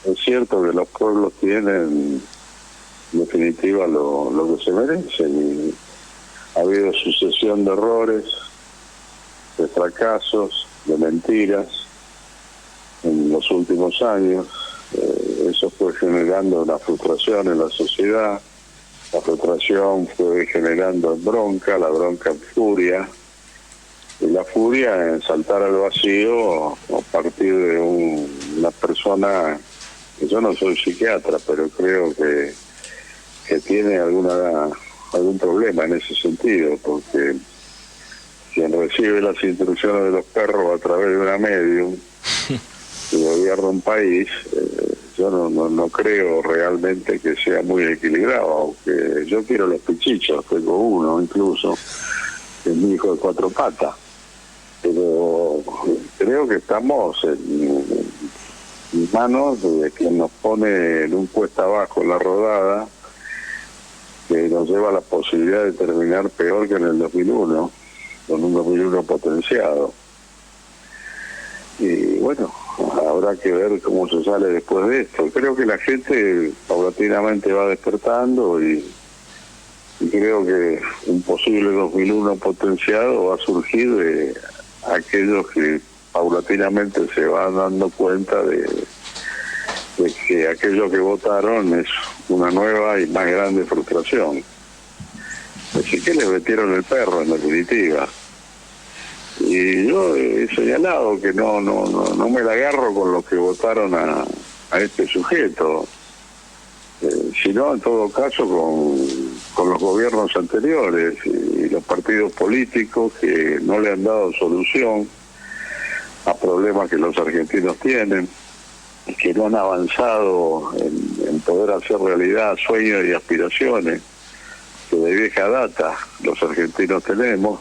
Es cierto que los pueblos tienen, en definitiva, lo que se merecen. Y ha habido sucesión de errores, de fracasos, de mentiras en los últimos años. Eso fue generando una frustración en la sociedad. La frustración fue generando bronca, la bronca en furia, y la furia en saltar al vacío a partir de una persona, que yo no soy psiquiatra, pero creo que tiene algún problema en ese sentido, porque quien recibe las instrucciones de los perros a través de una medium y gobierna un país, yo no creo realmente que sea muy equilibrado, aunque yo quiero los pichichos, tengo uno incluso, que es mi hijo de 4 patas, pero creo que estamos en manos de quien nos pone en un cuesta abajo en la rodada, que nos lleva a la posibilidad de terminar peor que en el 2001, con un 2001 potenciado. Y bueno, habrá que ver cómo se sale después de esto. Creo que la gente paulatinamente va despertando y creo que un posible 2001 potenciado va a surgir de aquellos que paulatinamente se van dando cuenta de que aquello que votaron es una nueva y más grande frustración. Así que les metieron el perro, en definitiva. Y yo he señalado que no me la agarro con los que votaron a este sujeto, sino en todo caso con los gobiernos anteriores y los partidos políticos que no le han dado solución a problemas que los argentinos tienen, que no han avanzado en poder hacer realidad sueños y aspiraciones que de vieja data los argentinos tenemos.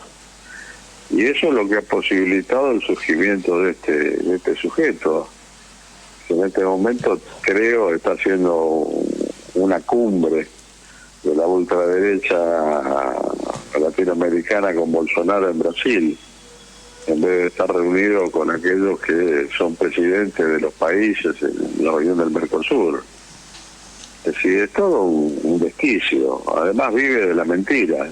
Y eso es lo que ha posibilitado el surgimiento de este sujeto, que en este momento creo está haciendo una cumbre de la ultraderecha latinoamericana con Bolsonaro en Brasil, en vez de estar reunido con aquellos que son presidentes de los países en la reunión del Mercosur. Es decir, es todo un desquicio. Además vive de la mentira.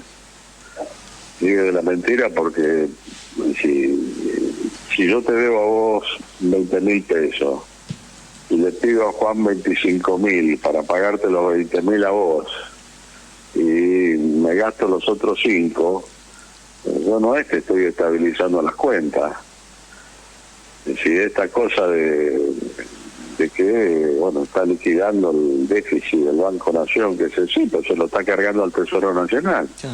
Vive de la mentira porque si yo te debo a vos 20.000 pesos y le pido a Juan 25.000 para pagarte los 20.000 a vos y me gasto los otros 5, yo no es que estoy estabilizando las cuentas. Es decir, esta cosa de que, bueno, está liquidando el déficit del Banco Nación, que se lo está cargando al Tesoro Nacional. Sí.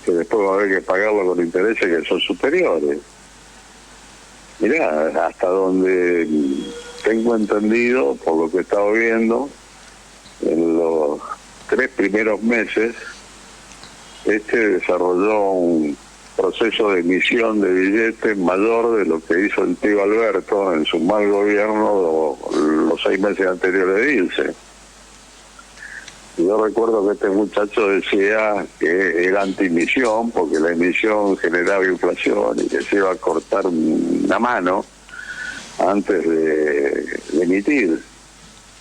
Que después va a haber que pagarlo con intereses que son superiores. Mirá, hasta donde tengo entendido, por lo que he estado viendo, en los 3 primeros meses, desarrolló un proceso de emisión de billetes mayor de lo que hizo el tío Alberto en su mal gobierno los 6 meses anteriores de irse. Yo recuerdo que este muchacho decía que era anti-emisión porque la emisión generaba inflación y que se iba a cortar una mano antes de emitir.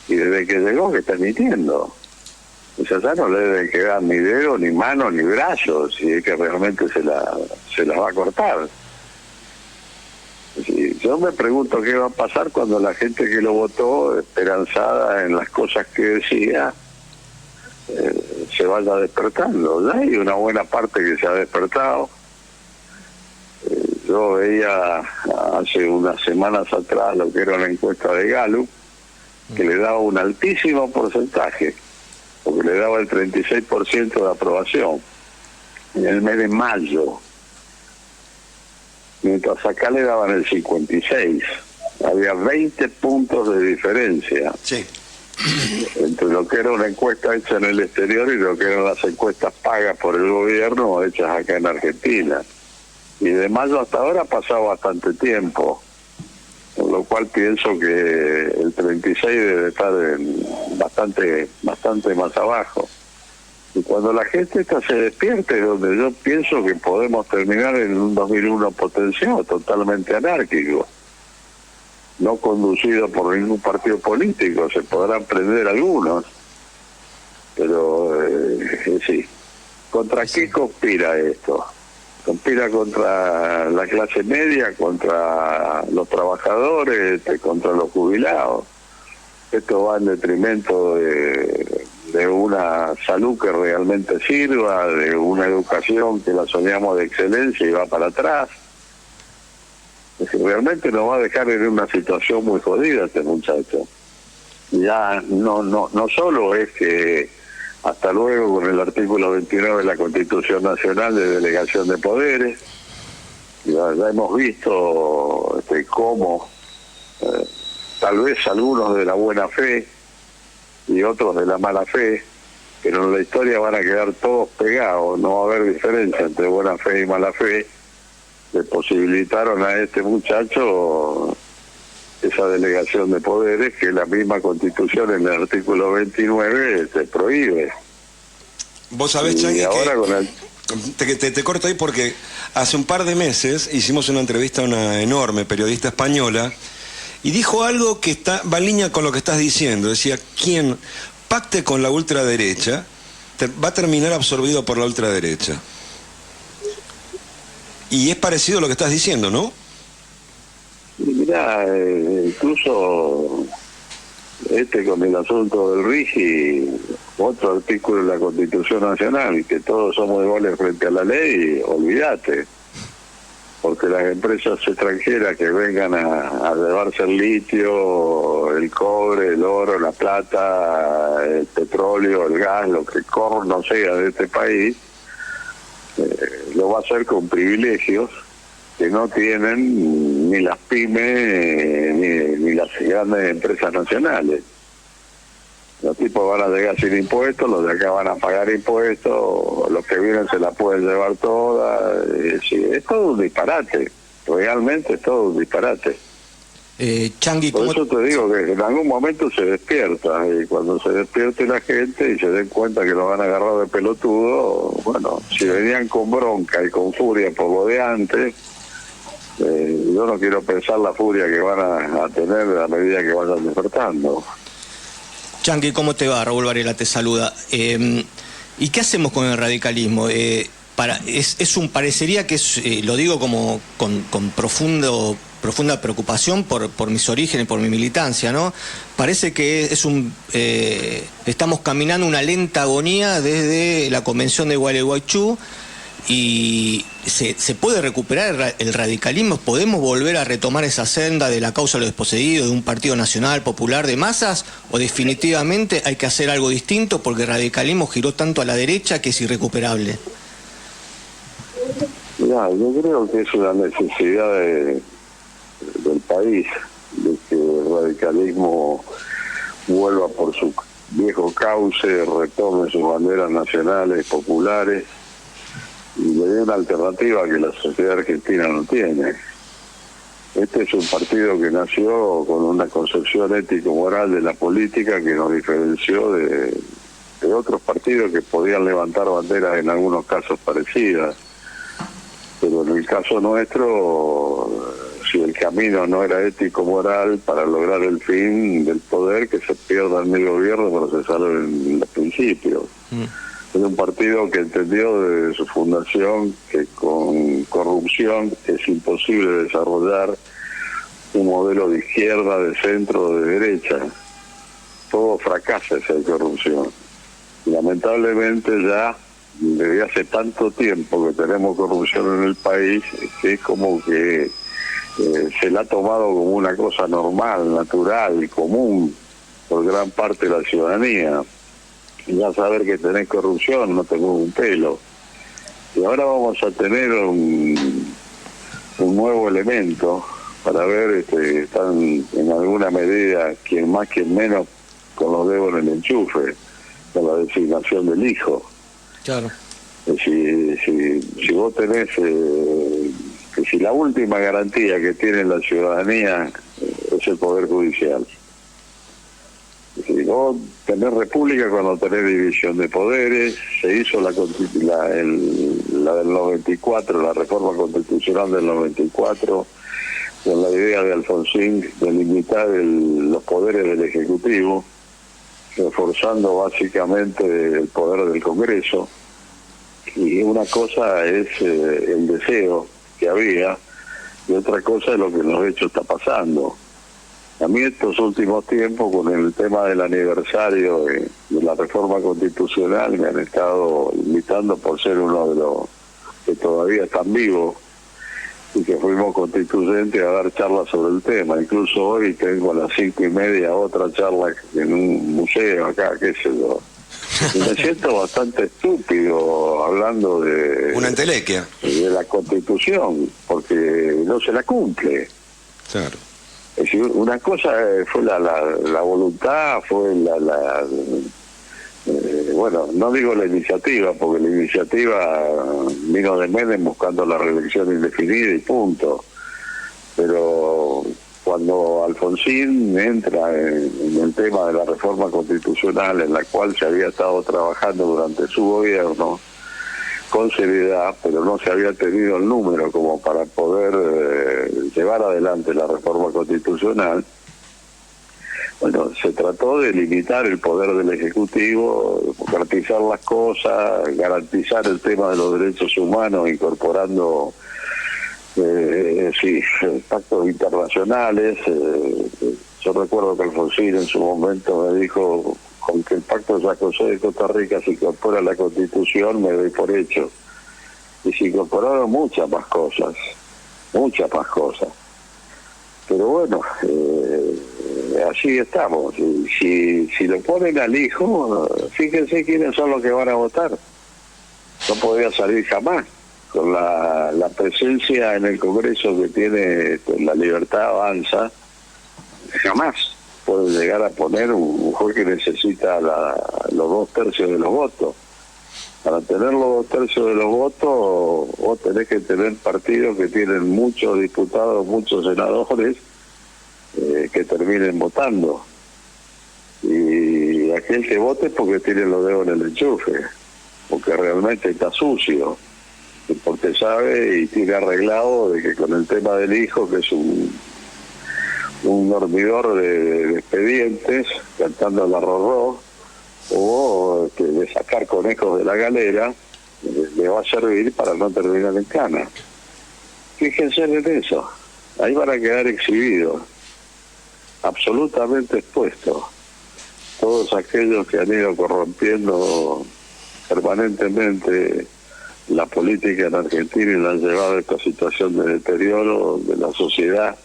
Y desde que llegó que está emitiendo. O sea, ya no le debe quedar ni dedo, ni mano, ni brazos, si es que realmente se la va a cortar. Yo me pregunto qué va a pasar cuando la gente que lo votó, esperanzada en las cosas que decía, se vaya despertando. Ya hay una buena parte que se ha despertado. Yo veía hace unas semanas atrás lo que era una encuesta de Gallup, que le daba un altísimo porcentaje, porque le daba el 36% de aprobación en el mes de mayo, mientras acá le daban el 56%. Había 20 puntos de diferencia. Sí. Entre lo que era una encuesta hecha en el exterior y lo que eran las encuestas pagas por el gobierno hechas acá en Argentina. Y de mayo hasta ahora ha pasado bastante tiempo, con lo cual pienso que el 36 debe estar bastante más abajo. Y cuando la gente esta se despierte, donde yo pienso que podemos terminar en un 2001 potenciado, totalmente anárquico. no conducido por ningún partido político. Se podrán prender algunos, pero sí. ¿Contra qué conspira esto? Conspira contra la clase media, contra los trabajadores, contra los jubilados. Esto va en detrimento de una salud que realmente sirva, de una educación que la soñamos de excelencia y va para atrás. Es decir, realmente nos va a dejar en una situación muy jodida este muchacho. Ya no solo es que hasta luego con el artículo 29 de la Constitución Nacional de Delegación de Poderes, ya hemos visto cómo tal vez algunos de la buena fe y otros de la mala fe, pero en la historia van a quedar todos pegados, no va a haber diferencia entre buena fe y mala fe. Le posibilitaron a este muchacho esa delegación de poderes que la misma Constitución en el artículo 29 te prohíbe. Vos sabés, Changi, ahora que con el... te corto ahí porque hace un par de meses hicimos una entrevista a una enorme periodista española y dijo algo que va en línea con lo que estás diciendo. Decía, quien pacte con la ultraderecha va a terminar absorbido por la ultraderecha. Y es parecido a lo que estás diciendo, ¿no? Mirá, incluso con el asunto del RIGI, otro artículo de la Constitución Nacional, que todos somos iguales frente a la ley, olvídate. Porque las empresas extranjeras que vengan a llevarse el litio, el cobre, el oro, la plata, el petróleo, el gas, lo que no sea de este país, lo va a hacer con privilegios que no tienen ni las pymes ni las grandes empresas nacionales. Los tipos van a llegar sin impuestos, los de acá van a pagar impuestos, los que vienen se la pueden llevar todas. Sí, es todo un disparate, realmente es todo un disparate. Changi, por eso te digo que en algún momento se despierta, y cuando se despierte la gente y se den cuenta que lo van a agarrar de pelotudo, bueno, si venían con bronca y con furia por lo de antes, yo no quiero pensar la furia que van a tener a medida que vayan despertando. Changi, ¿cómo te va? Raúl Varela te saluda. ¿Y qué hacemos con el radicalismo? Parecería que es, lo digo como con profunda preocupación por mis orígenes, por mi militancia, ¿no? Parece que estamos caminando una lenta agonía desde la Convención de Gualeguaychú. ¿Y se puede recuperar el radicalismo? ¿Podemos volver a retomar esa senda de la causa de los desposeídos, de un partido nacional, popular, de masas? ¿O definitivamente hay que hacer algo distinto porque el radicalismo giró tanto a la derecha que es irrecuperable? Ya, yo creo que es una necesidad del país, de que el radicalismo vuelva por su viejo cauce, retome sus banderas nacionales, populares, y le dé una alternativa que la sociedad argentina no tiene. Este es un partido que nació con una concepción ético-moral de la política que nos diferenció de otros partidos que podían levantar banderas en algunos casos parecidas. Pero en el caso nuestro, si el camino no era ético-moral para lograr el fin del poder, que se pierda en el gobierno procesarlo en los principios. Es un partido que entendió desde su fundación que con corrupción es imposible desarrollar un modelo de izquierda, de centro o de derecha. Todo fracasa si hay corrupción. Lamentablemente ya desde hace tanto tiempo que tenemos corrupción en el país, que es como que se la ha tomado como una cosa normal, natural y común por gran parte de la ciudadanía. Y ya saber que tenés corrupción no te mueve un pelo. Y ahora vamos a tener un nuevo elemento para ver, están en alguna medida, quien más, quien menos, con los dedos en el enchufe, con la designación del hijo. Claro. Si vos tenés, que si la última garantía que tiene la ciudadanía es el Poder Judicial. Si vos tenés república cuando tenés división de poderes, se hizo la del 94, la reforma constitucional del 94, con la idea de Alfonsín de limitar los poderes del Ejecutivo, reforzando básicamente el poder del Congreso. Y una cosa es el deseo que había, y otra cosa es lo que en los hechos está pasando. A mí estos últimos tiempos, con el tema del aniversario de la reforma constitucional, me han estado invitando por ser uno de los que todavía están vivos y que fuimos constituyentes a dar charlas sobre el tema. Incluso hoy tengo a las 5:30 otra charla en un museo acá, qué sé yo. Y me siento bastante estúpido hablando de una entelequia de la Constitución, porque no se la cumple. Claro. Es decir, una cosa fue la voluntad, fue bueno, no digo la iniciativa, porque la iniciativa vino de Menem buscando la reelección indefinida y punto. Pero cuando Alfonsín entra en el tema de la reforma constitucional, en la cual se había estado trabajando durante su gobierno con seriedad, pero no se había tenido el número como para poder llevar adelante la reforma constitucional, bueno, se trató de limitar el poder del Ejecutivo, democratizar las cosas, garantizar el tema de los derechos humanos, incorporando pactos internacionales. Yo recuerdo que Alfonsín en su momento me dijo, con que el pacto de San José de Costa Rica se incorpora a la Constitución, me doy por hecho. Y se incorporaron muchas más cosas. Pero bueno, así estamos. Si lo ponen al hijo, fíjense quiénes son los que van a votar. No podría salir jamás. Con la presencia en el Congreso que tiene la Libertad Avanza, jamás puede llegar a poner un juez que necesita los 2/3 de los votos. Para tener los 2/3 de los votos, vos tenés que tener partidos que tienen muchos diputados, muchos senadores que terminen votando. Y aquel que vote porque tiene los dedos en el enchufe, porque realmente está sucio, porque sabe y tiene arreglado de que con el tema del hijo, que es un dormidor de expedientes, cantando la rorró, o de sacar conejos de la galera, le va a servir para no terminar en cana. Fíjense en eso, ahí van a quedar exhibidos, absolutamente expuestos, todos aquellos que han ido corrompiendo permanentemente la política en Argentina y la han llevado a esta situación de deterioro de la sociedad.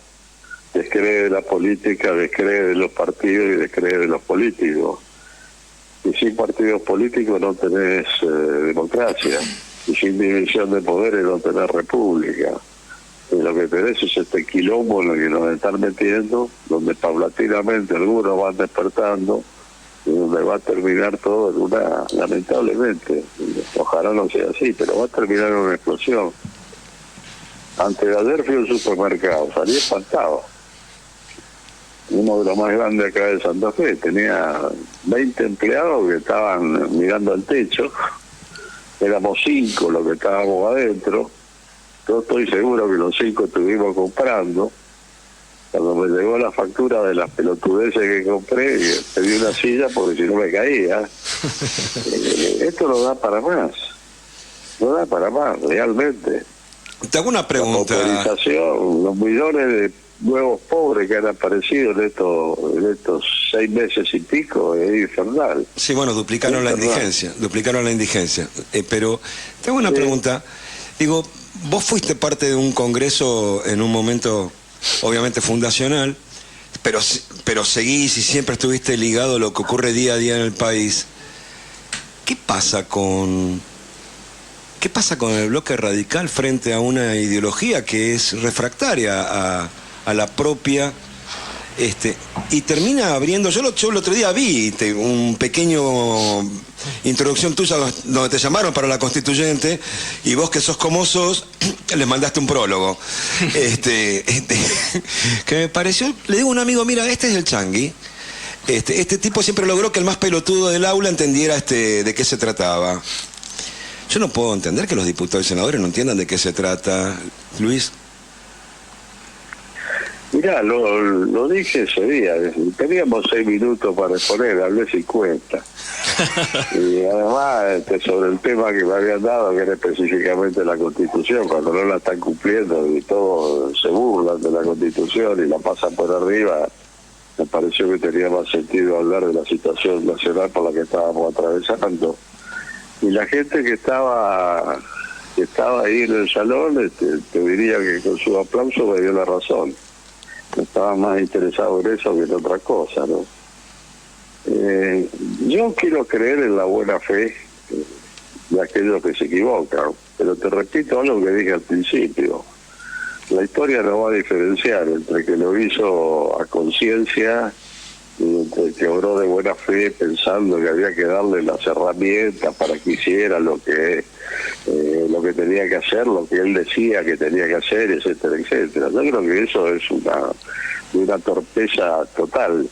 Descree de la política, descree de los partidos y descree de los políticos. Y sin partidos políticos no tenés democracia, y sin división de poderes no tenés república. Y lo que tenés es este quilombo en el que nos están metiendo, donde paulatinamente algunos van despertando, y donde va a terminar todo en una, lamentablemente, ojalá no sea así, pero va a terminar en una explosión. Antes de ayer fui a un supermercado, salí espantado. Uno de los más grandes acá de Santa Fe, tenía 20 empleados que estaban mirando al techo, éramos 5 los que estábamos adentro, yo estoy seguro que los 5 estuvimos comprando. Cuando me llegó la factura de las pelotudeces que compré, pedí una silla porque si no me caía. Esto no da para más, realmente. Te hago una pregunta. La pauperización, los millones de nuevos pobres que han aparecido en estos 6 meses y pico, es infernal. Sí, bueno, duplicaron la indigencia. Pero te hago una pregunta. Digo, vos fuiste parte de un congreso en un momento obviamente fundacional, pero seguís y siempre estuviste ligado a lo que ocurre día a día en el país. ¿Qué pasa con el bloque radical frente a una ideología que es refractaria a la propia, y termina abriendo? Yo el otro día vi un pequeño introducción tuya donde te llamaron para la constituyente, y vos que sos como sos, les mandaste un prólogo. Que me pareció, le digo a un amigo, mira, este es el Changuí. Este tipo siempre logró que el más pelotudo del aula entendiera de qué se trataba. Yo no puedo entender que los diputados y senadores no entiendan de qué se trata, Luis. Mirá, lo dije ese día, teníamos 6 minutos para exponer, hablé 50. Y además sobre el tema que me habían dado, que era específicamente la Constitución, cuando no la están cumpliendo y todos se burlan de la Constitución y la pasan por arriba, me pareció que tenía más sentido hablar de la situación nacional por la que estábamos atravesando. Y la gente que estaba ahí en el salón, te diría que con su aplauso me dio la razón. Estaba más interesado en eso que en otra cosa, ¿no? Yo quiero creer en la buena fe de aquellos que se equivocan, pero te repito algo que dije al principio. La historia no va a diferenciar entre que lo hizo a conciencia y entre el que obró de buena fe pensando que había que darle las herramientas para que hiciera lo que tenía que hacer, lo que él decía que tenía que hacer, etcétera, etcétera. Yo creo que eso es una torpeza total,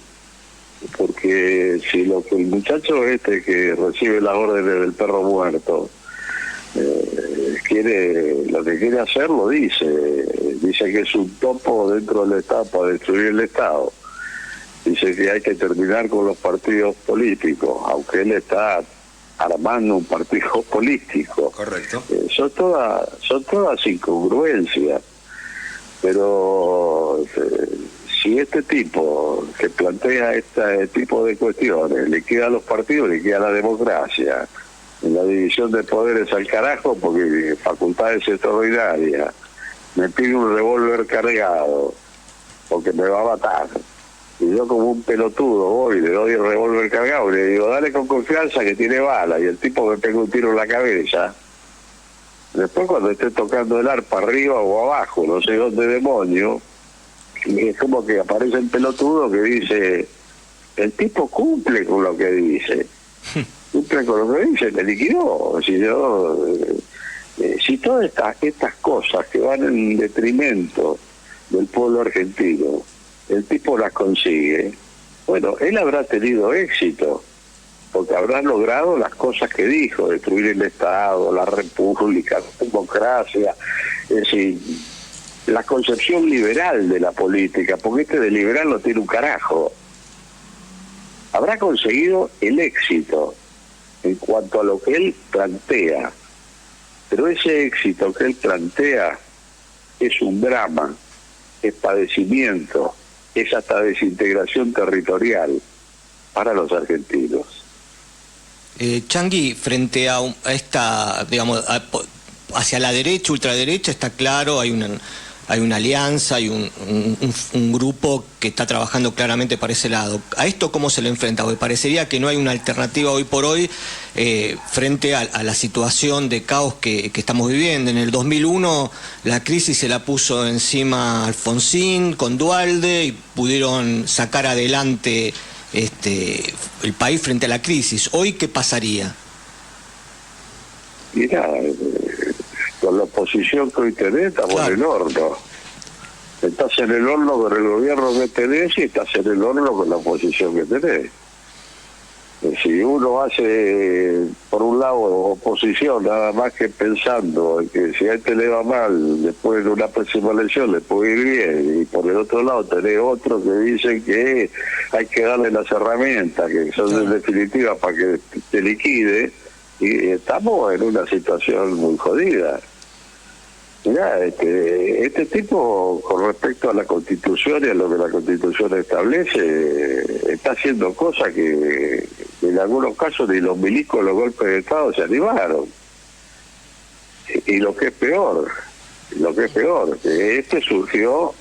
porque si lo que el muchacho que recibe las órdenes del perro muerto lo que quiere hacer lo dice que es un topo dentro del Estado para destruir el Estado, dice que hay que terminar con los partidos políticos, aunque él está armando un partido político. Correcto. Son todas incongruencias, pero si este tipo que plantea este tipo de cuestiones le queda a los partidos, le queda a la democracia, en la división de poderes al carajo, porque facultades extraordinarias, me pide un revólver cargado porque me va a matar, y yo como un pelotudo voy y le doy el revólver cargado y le digo dale con confianza que tiene bala, y el tipo me pega un tiro en la cabeza. Después cuando esté tocando el arpa arriba o abajo, no sé dónde demonio, es como que aparece el pelotudo que dice, el tipo cumple con lo que dice, cumple con lo que dice, me liquidó. Si todas estas cosas que van en detrimento del pueblo argentino, el tipo las consigue, bueno, él habrá tenido éxito, porque habrá logrado las cosas que dijo, destruir el Estado, la República, la democracia, es decir, la concepción liberal de la política, porque de liberal no tiene un carajo. Habrá conseguido el éxito en cuanto a lo que él plantea, pero ese éxito que él plantea es un drama, es padecimiento, es hasta desintegración territorial para los argentinos. Changuí, frente a esta, digamos, hacia la derecha, ultraderecha, está claro, hay una alianza, hay un grupo que está trabajando claramente para ese lado. ¿A esto cómo se le enfrenta? Porque parecería que no hay una alternativa hoy por hoy frente a la situación de caos que estamos viviendo. En el 2001 la crisis se la puso encima Alfonsín con Duhalde y pudieron sacar adelante el país frente a la crisis. ¿Hoy qué pasaría? Mira, con la oposición que hoy tenés, estamos en el horno. Estás en el horno con el gobierno que tenés y estás en el horno con la oposición que tenés. Si uno hace, por un lado, oposición, nada más que pensando que si a este le va mal, después de una próxima elección le puede ir bien, y por el otro lado tenés otros que dicen que hay que darle las herramientas, que son en definitiva para que te liquide, y estamos en una situación muy jodida. Mirá, este tipo, con respecto a la Constitución y a lo que la Constitución establece, está haciendo cosas que en algunos casos ni los milicos, los golpes de Estado se animaron. Y lo que es peor, que surgió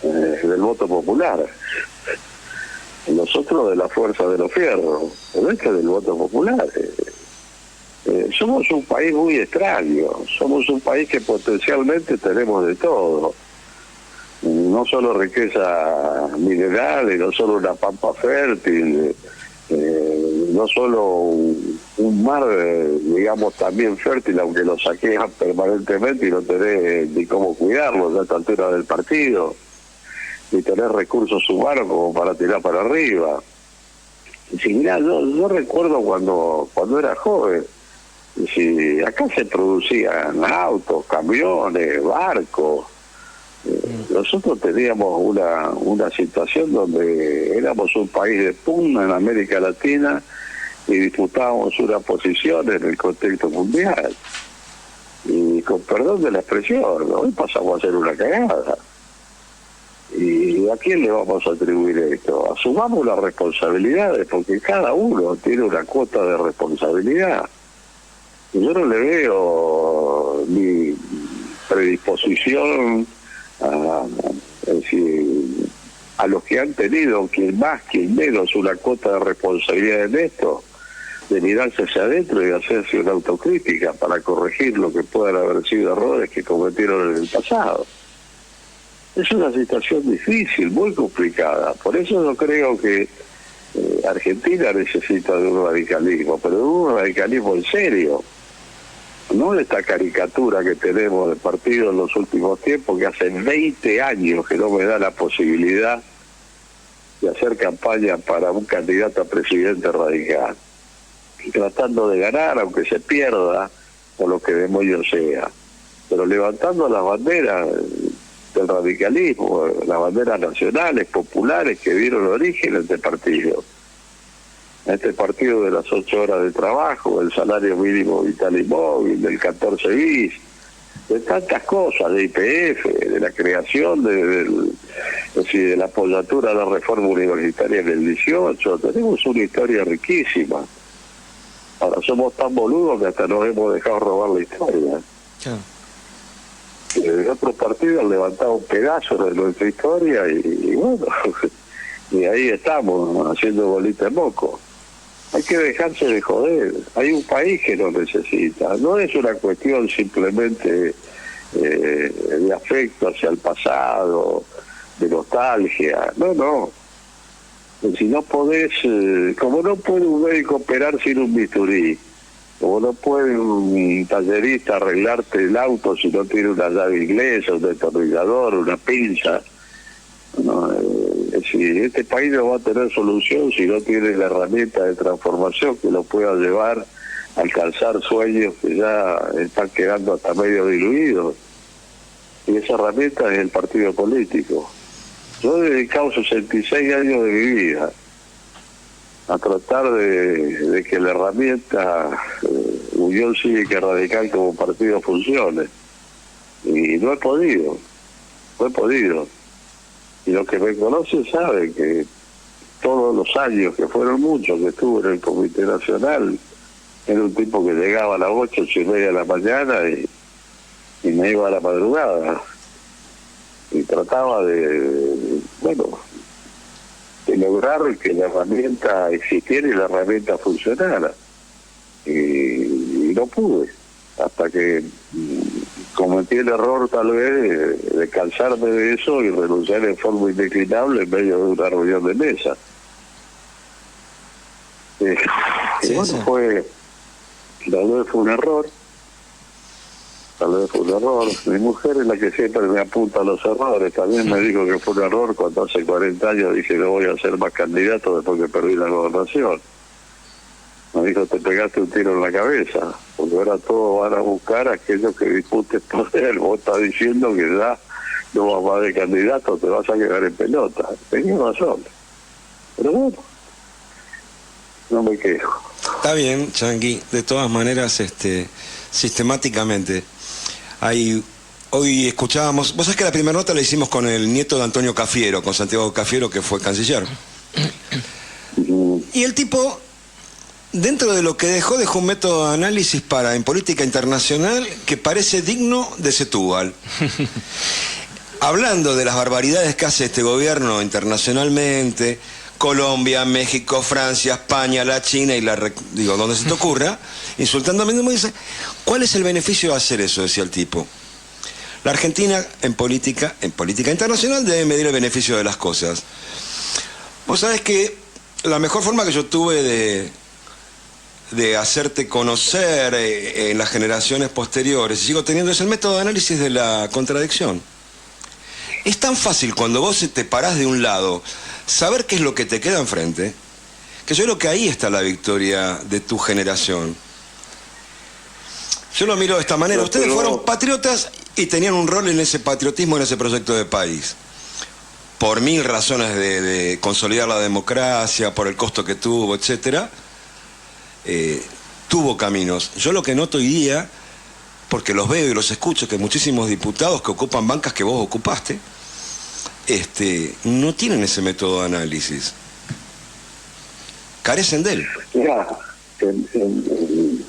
del voto popular. Nosotros de la fuerza de los fierros, pero del voto popular. Somos un país muy extraño, somos un país que potencialmente tenemos de todo, no solo riqueza mineral, no solo una pampa fértil, no solo un mar, digamos, también fértil, aunque lo saquean permanentemente y no tenés ni cómo cuidarlo a esta altura del partido, ni tenés recursos humanos como para tirar para arriba. Si mirá, yo recuerdo cuando era joven, si acá se producían autos, camiones, barcos, Nosotros teníamos una situación donde éramos un país de punta en América Latina y disputábamos una posición en el contexto mundial. Y con perdón de la expresión, hoy pasamos a ser una cagada. ¿Y a quién le vamos a atribuir esto? Asumamos las responsabilidades, porque cada uno tiene una cuota de responsabilidad. Y yo no le veo ni predisposición es decir, a los que han tenido, quien más, quien menos, una cuota de responsabilidad en esto, de mirarse hacia adentro y hacerse una autocrítica para corregir lo que puedan haber sido errores que cometieron en el pasado. Es una situación difícil, muy complicada. Por eso yo creo que Argentina necesita de un radicalismo, pero de un radicalismo en serio. No esta caricatura que tenemos de partido en los últimos tiempos, que hace 20 años que no me da la posibilidad de hacer campaña para un candidato a presidente radical. Y tratando de ganar, aunque se pierda, o lo que demonios sea. Pero levantando las banderas del radicalismo, las banderas nacionales, populares, que dieron origen a este partido. A este partido de las 8 horas de trabajo, del salario mínimo vital y móvil, del 14 bis, de tantas cosas, de IPF, de la creación de la apoyatura a la reforma universitaria en el 18. Tenemos una historia riquísima. Ahora somos tan boludos que hasta nos hemos dejado robar la historia. Otros partidos han levantado un pedazo de nuestra historia y bueno, y ahí estamos haciendo bolita de moco. Hay que dejarse de joder. Hay un país que lo necesita. No es una cuestión simplemente de afecto hacia el pasado, de nostalgia. No. Si no podés, como no puede un médico operar sin un bisturí, como no puede un tallerista arreglarte el auto si no tiene una llave inglesa, un destornillador, una pinza, ¿no? Si este país no va a tener solución si no tiene la herramienta de transformación que lo pueda llevar a alcanzar sueños que ya están quedando hasta medio diluidos. Y esa herramienta es el partido político. Yo he dedicado 66 años de mi vida a tratar de que la herramienta Unión Cívica Radical como partido funcione. Y no he podido. Y los que me conocen saben que todos los años, que fueron muchos, que estuve en el Comité Nacional, era un tipo que llegaba a las 8:30 de la mañana y me iba a la madrugada. Y trataba de lograr que la herramienta existiera y la herramienta funcionara. Y no pude, hasta que cometí el error tal vez de cansarme de eso y renunciar en forma indeclinable en medio de una reunión de mesa. Sí. Tal vez fue un error. Mi mujer es la que siempre me apunta a los errores. También me dijo que fue un error cuando hace 40 años dije no voy a ser más candidato después que perdí la gobernación. Me dijo, te pegaste un tiro en la cabeza, porque ahora todos van a buscar a aquellos que disputen poder. Vos estás diciendo que ya no vas más de candidato, te vas a quedar en pelota. Tenía razón. Pero bueno, no me quejo. Está bien, Chanqui. De todas maneras, sistemáticamente, hoy escuchábamos, vos sabés que la primera nota la hicimos con el nieto de Antonio Cafiero, con Santiago Cafiero, que fue canciller. Y el tipo, dentro de lo que dejó un método de análisis en política internacional que parece digno de Setúbal. Hablando de las barbaridades que hace este gobierno internacionalmente, Colombia, México, Francia, España, la China y donde se te ocurra, insultando a mí mismo, dice, ¿cuál es el beneficio de hacer eso? Decía el tipo. La Argentina en política internacional debe medir el beneficio de las cosas. Vos sabés que la mejor forma que yo tuve de hacerte conocer en las generaciones posteriores, y sigo teniendo, es el método de análisis de la contradicción. Es tan fácil cuando vos te parás de un lado, saber qué es lo que te queda enfrente, que yo creo que ahí está la victoria de tu generación. Yo lo miro de esta manera. Ustedes Pero... fueron patriotas y tenían un rol en ese patriotismo, en ese proyecto de país. Por mil razones de consolidar la democracia, por el costo que tuvo, etcétera, tuvo caminos. Yo lo que noto hoy día, porque los veo y los escucho, que muchísimos diputados que ocupan bancas que vos ocupaste, no tienen ese método de análisis. Carecen de él. Mira, en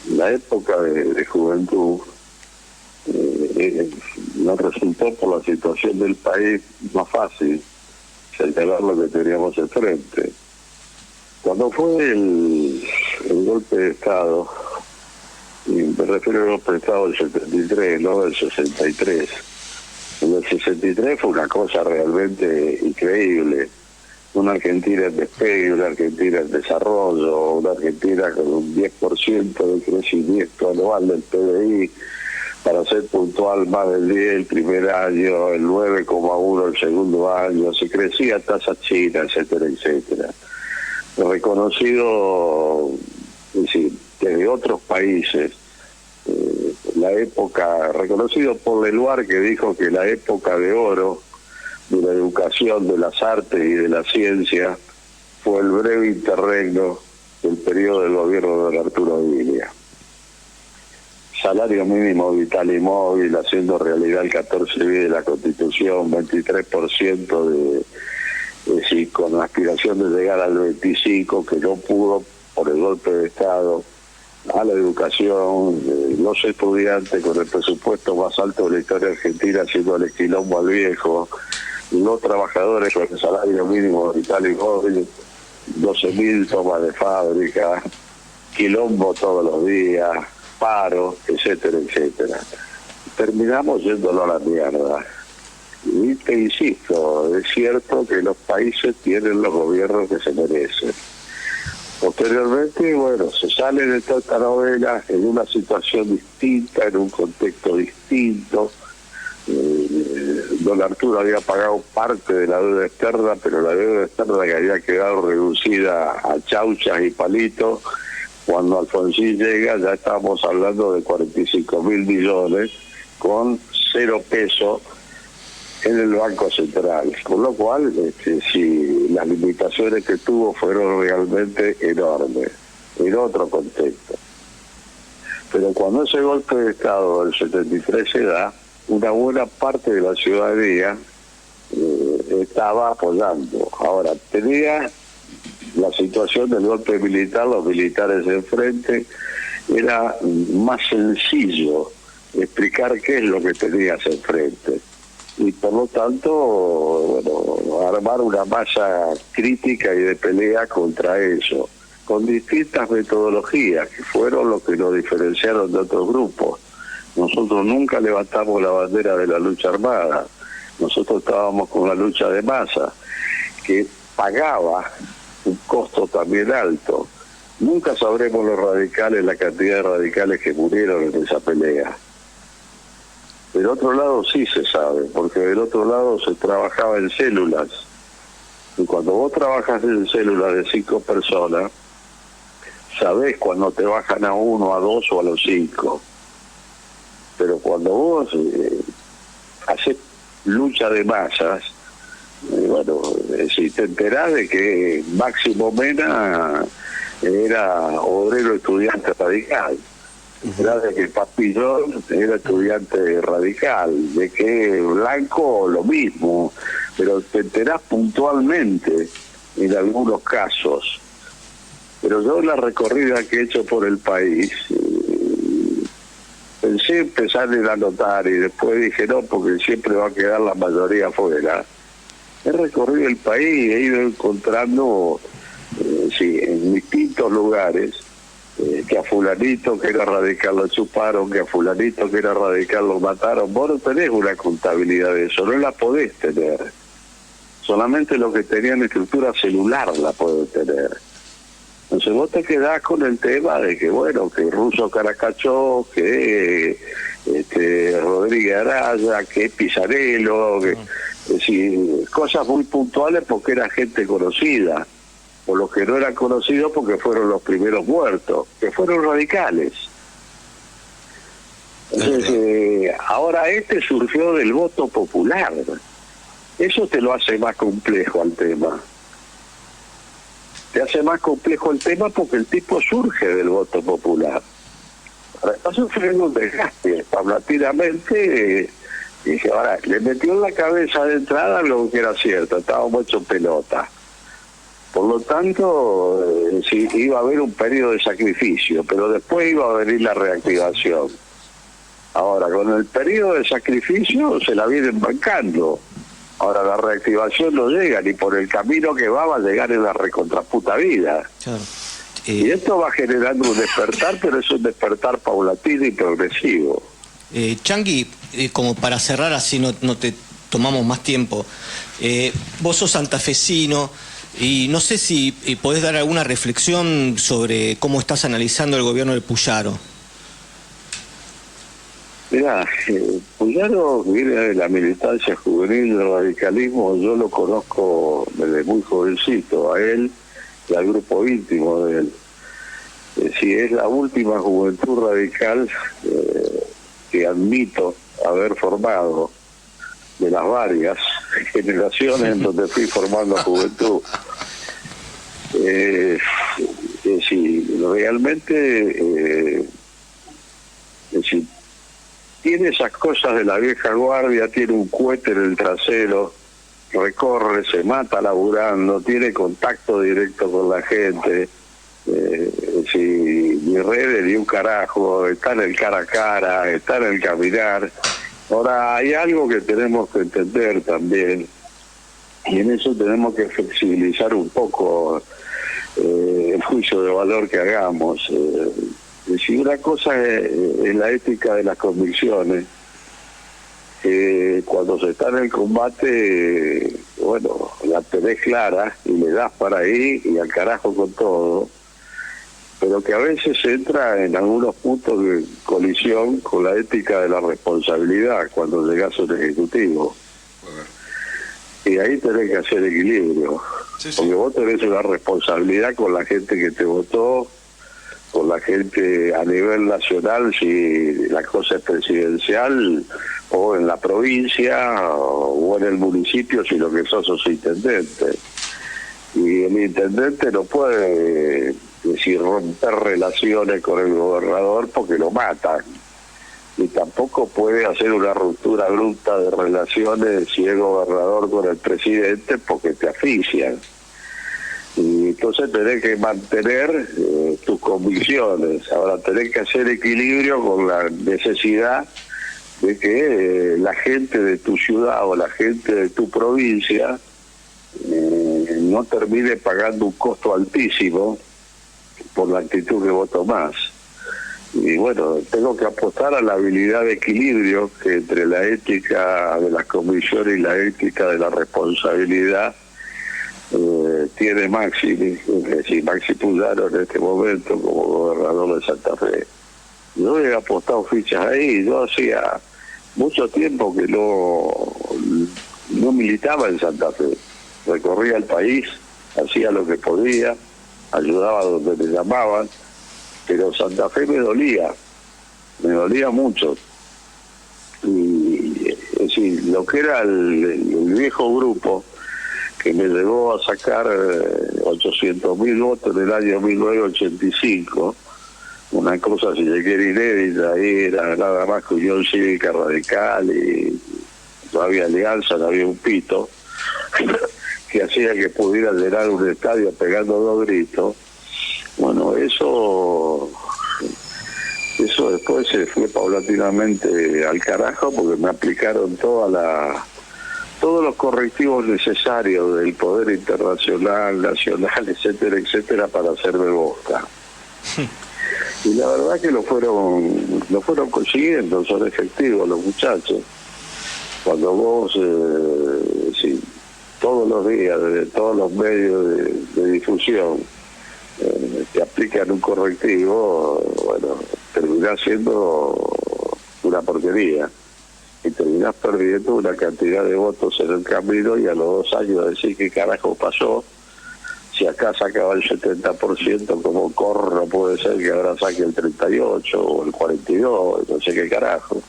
la época de juventud, nos resultó por la situación del país más fácil señalar lo que teníamos enfrente. Cuando fue el golpe de Estado, y me refiero al golpe de Estado del 73, no del 63, en el 63 fue una cosa realmente increíble. Una Argentina en despegue, una Argentina en desarrollo, una Argentina con un 10% de crecimiento anual del PBI, para ser puntual más del 10 el primer año, el 9,1 el segundo año, se crecía a tasa china, etcétera, etcétera. Reconocido, es decir, desde otros países, la época, reconocido por Leluar, que dijo que la época de oro de la educación, de las artes y de la ciencia fue el breve interregno del periodo del gobierno de don Arturo Vilia. Salario mínimo vital y móvil, haciendo realidad el 14 bis de la Constitución, 23% sí, con la aspiración de llegar al 25%, que no pudo por el golpe de Estado, a la educación, los estudiantes con el presupuesto más alto de la historia argentina, haciendo el quilombo al viejo, los trabajadores con el salario mínimo vital y móvil, 12.000 tomas de fábrica, quilombo todos los días, paro, etcétera, etcétera. Terminamos yéndolo a la mierda. Y te insisto, es cierto que los países tienen los gobiernos que se merecen. Posteriormente, bueno, se sale de toda esta novela en una situación distinta, en un contexto distinto. Don Arturo había pagado parte de la deuda externa, pero la deuda externa que había quedado reducida a chauchas y palitos. Cuando Alfonsín llega ya estábamos hablando de 45.000 millones con 0 pesos en el Banco Central, con lo cual sí, las limitaciones que tuvo fueron realmente enormes, en otro contexto. Pero cuando ese golpe de Estado del 73 se da, una buena parte de la ciudadanía estaba apoyando. Ahora, tenía la situación del golpe militar, los militares enfrente, era más sencillo explicar qué es lo que tenías enfrente. Y por lo tanto, bueno, armar una masa crítica y de pelea contra eso, con distintas metodologías, que fueron lo que nos diferenciaron de otros grupos. Nosotros nunca levantamos la bandera de la lucha armada, nosotros estábamos con la lucha de masa, que pagaba un costo también alto. Nunca sabremos los radicales, la cantidad de radicales que murieron en esa pelea. Del otro lado sí se sabe, porque del otro lado se trabajaba en células. Y cuando vos trabajas en células de 5 personas, sabés cuando te bajan a 1, a 2 o a los 5. Pero cuando vos haces lucha de masas, bueno, si te enterás de que Máximo Mena era obrero estudiante radical, te enterás de que Papillón era estudiante radical, de que Blanco lo mismo, pero te enterás puntualmente en algunos casos. Pero yo la recorrida que he hecho por el país, pensé empezar a ir a notar y después dije no, porque siempre va a quedar la mayoría afuera. He recorrido el país, he ido encontrando, sí, en distintos lugares, que a fulanito que era radical lo chuparon, que a fulanito que era radical lo mataron. Vos no tenés una contabilidad de eso, no la podés tener. Solamente los que tenían estructura celular la pueden tener. Entonces vos te quedás con el tema de que, bueno, que Russo Caracachó, que Rodríguez Araya, que Pisarello, que, es decir, cosas muy puntuales porque era gente conocida, o los que no eran conocidos porque fueron los primeros muertos, que fueron radicales. Entonces, ahora surgió del voto popular. Eso te lo hace más complejo al tema. Te hace más complejo el tema porque el tipo surge del voto popular. Ahora está sufriendo un desgaste paulatinamente. Dije, ahora, le metió en la cabeza de entrada lo que era cierto, estábamos hechos pelota. Por lo tanto, sí, iba a haber un periodo de sacrificio, pero después iba a venir la reactivación. Ahora, con el periodo de sacrificio se la vienen bancando. Ahora, la reactivación no llega, ni por el camino que va a llegar en la recontraputa vida. Claro. Y esto va generando un despertar, pero es un despertar paulatino y progresivo. Chanqui, como para cerrar, así no te tomamos más tiempo, vos sos santafesino y no sé si podés dar alguna reflexión sobre cómo estás analizando el gobierno de Puyaro. Mirá, Puyaro viene de la militancia juvenil del radicalismo, yo lo conozco desde muy jovencito, a él y al grupo íntimo de él. Si es la última juventud radical que admito haber formado, de las varias generaciones en donde fui formando juventud. Sí, realmente sí, tiene esas cosas de la vieja guardia, tiene un cohete en el trasero, recorre, se mata laburando, tiene contacto directo con la gente. Si mi redes ni un carajo, está en el cara a cara, está en el caminar. Ahora, hay algo que tenemos que entender también, y en eso tenemos que flexibilizar un poco el juicio de valor que hagamos. Si una cosa es la ética de las convicciones, cuando se está en el combate, bueno, la tenés clara y le das para ahí y al carajo con todo, pero que a veces entra en algunos puntos de colisión con la ética de la responsabilidad cuando llegás a un ejecutivo. Y ahí tenés que hacer equilibrio, porque vos tenés una responsabilidad con la gente que te votó, con la gente a nivel nacional, si la cosa es presidencial, o en la provincia, o en el municipio, si lo que sos intendente. Y el intendente no puede romper relaciones con el gobernador porque lo matan, y tampoco puede hacer una ruptura bruta de relaciones si es gobernador con el presidente porque te asfixian. Y entonces tenés que mantener tus convicciones. Ahora tenés que hacer equilibrio con la necesidad de que la gente de tu ciudad o la gente de tu provincia no termine pagando un costo altísimo por la actitud que vos tomás. Y bueno, tengo que apostar a la habilidad de equilibrio que entre la ética de las convicciones y la ética de la responsabilidad tiene Maxi Puyaro en este momento como gobernador de Santa Fe. Yo he apostado fichas ahí. Yo hacía mucho tiempo que no militaba en Santa Fe, recorría el país, hacía lo que podía, ayudaba donde me llamaban, pero Santa Fe me dolía mucho. Y es decir, lo que era el viejo grupo que me llevó a sacar 800.000 votos en el año 1985, una cosa si se quiere inédita, ahí era nada más que Unión Cívica Radical y no había alianza, no había un pito, que hacía que pudiera llenar un estadio pegando 2 gritos. Bueno, eso después se fue paulatinamente al carajo porque me aplicaron todos los correctivos necesarios del poder internacional, nacional, etcétera, etcétera, para hacerme boca. Y la verdad que lo fueron consiguiendo, son efectivos los muchachos. Cuando vos, todos los días, desde todos los medios de difusión, te aplican un correctivo, bueno, terminás siendo una porquería. Y terminás perdiendo una cantidad de votos en el camino y a los 2 años decir qué carajo pasó, si si acá sacaba el 70%, como Corro puede ser que ahora saque el 38 o el 42, no sé qué carajo.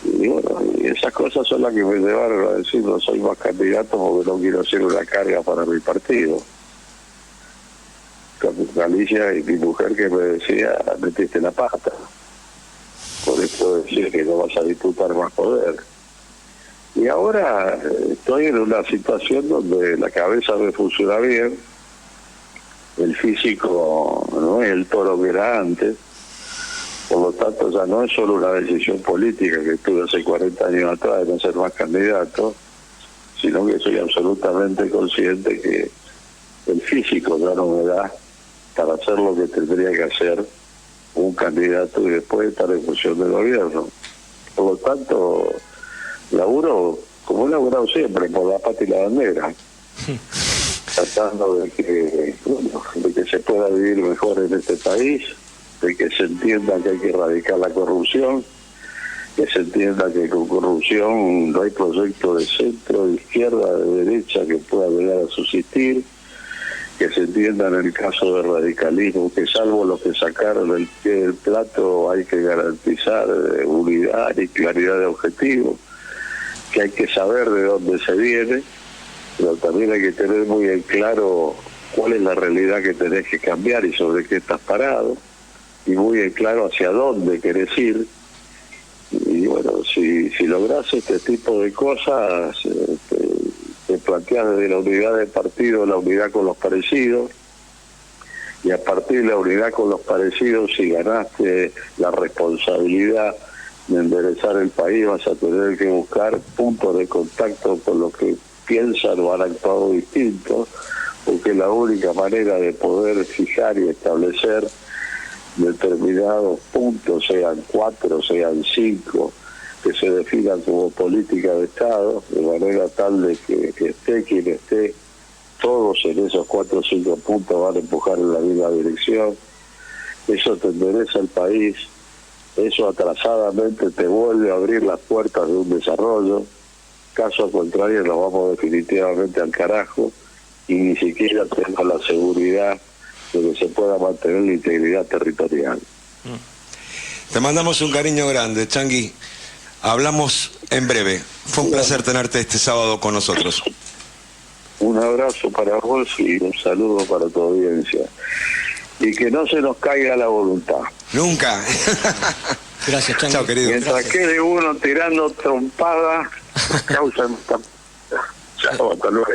Y bueno, y esas cosas son las que me llevaron a decir no soy más candidato porque no quiero ser una carga para mi partido. Con Galicia y mi mujer que me decía, metiste la pata. Por eso decir que no vas a disputar más poder. Y ahora estoy en una situación donde la cabeza me funciona bien, el físico no es el toro que era antes, por lo tanto ya no es solo una decisión política que tuve hace 40 años atrás de no ser más candidato, sino que soy absolutamente consciente que el físico ya no me da para hacer lo que tendría que hacer un candidato y después estar en función del gobierno. Por lo tanto, laburo como he laburado siempre, por la pata y la bandera, tratando de que se pueda vivir mejor en este país, de que se entienda que hay que erradicar la corrupción, que se entienda que con corrupción no hay proyecto de centro, de izquierda, de derecha que pueda llegar a subsistir, que se entienda en el caso del radicalismo que salvo los que sacaron el pie del plato hay que garantizar unidad y claridad de objetivos, que hay que saber de dónde se viene, pero también hay que tener muy en claro cuál es la realidad que tenés que cambiar y sobre qué estás parado, y muy en claro hacia dónde querés ir. Y bueno, si lográs este tipo de cosas, te planteás desde la unidad del partido, la unidad con los parecidos, y a partir de la unidad con los parecidos, si ganaste la responsabilidad de enderezar el país, vas a tener que buscar puntos de contacto con los que piensan o han actuado distintos, porque es la única manera de poder fijar y establecer determinados puntos, sean 4, sean 5, que se definan como política de Estado, de manera tal de que esté quien esté, todos en esos 4 o 5 puntos van a empujar en la misma dirección. Eso te endereza el país, eso atrasadamente te vuelve a abrir las puertas de un desarrollo, caso contrario nos vamos definitivamente al carajo y ni siquiera tenemos la seguridad de que se pueda mantener la integridad territorial. Te mandamos un cariño grande, Changuí. Hablamos en breve. Fue un placer tenerte este sábado con nosotros. Un abrazo para vos y un saludo para tu audiencia. Y que no se nos caiga la voluntad. Nunca. Gracias, Changuí. Chao, querido. Mientras Gracias. quede uno tirando trompadas, causan... Chao, hasta luego.